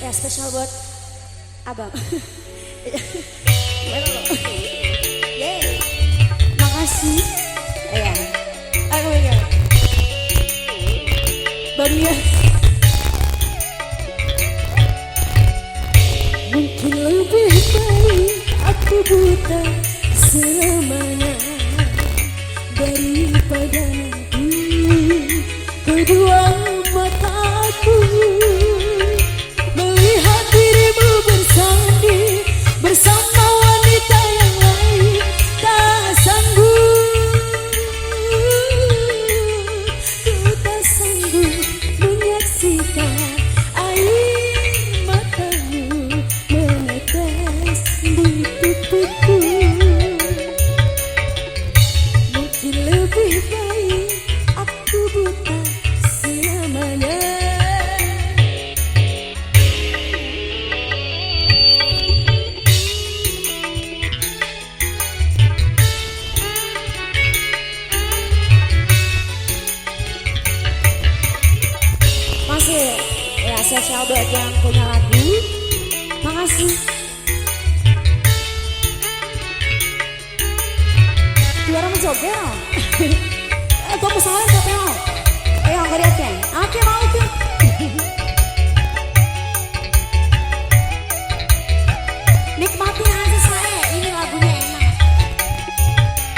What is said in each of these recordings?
Ya spesial buat abang. Yeay. Makasih. Ya. Aku ya. Baria. Mungkin lebih baik aku buta selamanya daripada nanti kedua mataku melihat dirimu bersanding bersama wanita yang lain. Tak sanggup, ku tak sanggup menyaksikan air matamu menetes di pipiku. Mungkin lebih baik aku buta selamanya. Masih ya spesial buat yang punya lagu. Makasih. Juara menjoget oh. Gue pesanan siapa mau? Ayo angkat lihat kan. Oke mau tuh. Nikmatin aja saya. Ini lagunya enak.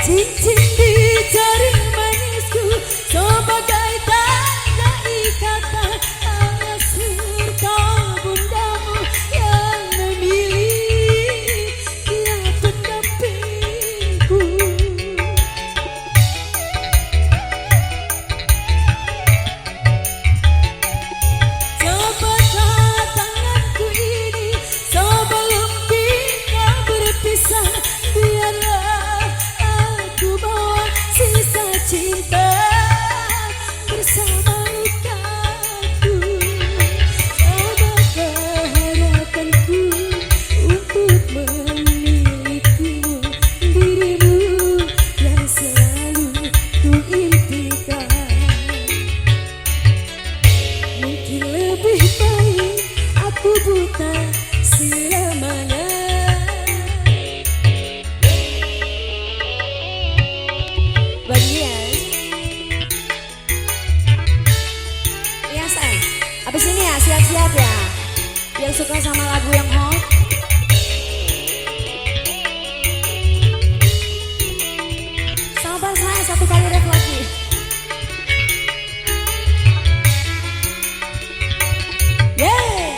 Cincin di jari manisku sebagai tanda ikatan ayah serta bundamu yang memilih dia pendampingku. Cobalah tanganku ini sebelum kita berpisah, biarlah aku bawa sisa cinta bersama lukaku. Coba harapanku untuk memilikimu, dirimu yang selalu ku impikan. Mungkin lebih baik aku buta selamanya. Bagian ya say. Abis ini ya siap-siap ya yang suka sama lagu yang hot. Sabar saya satu kali ref lagi. Yeay.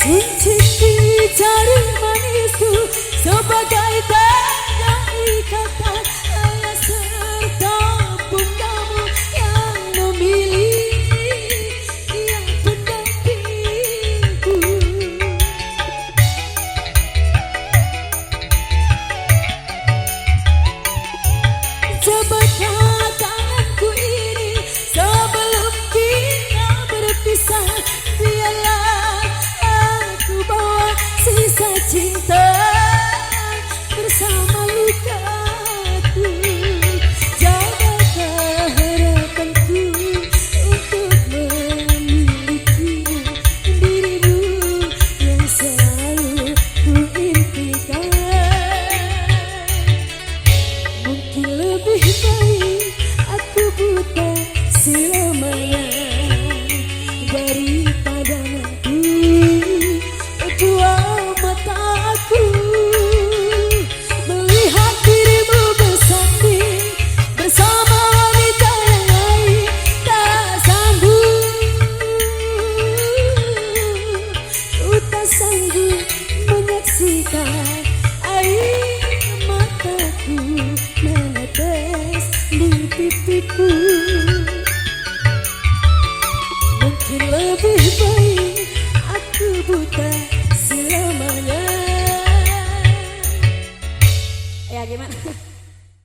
Cincin di jari manisku sebagai tanda ikatan ayah serta bundamu yang memilih dia pendampingku. Cobalah tanganku ini sebelum kita berpisah, biarlah aku bawa sisa cinta bersama lukaku. Jagalah harapanku untuk memilikimu, dirimu yang selalu ku impikan. Mungkin lebih baik aku buta selamanya daripada nanti kedua mataku melihat dirimu bersanding bersama wanita yang lain. Tak sanggup, ku tak sanggup menyaksikan air mataku menetes di pipiku. Mungkin lebih baik aku buta selamanya. Ya gimana?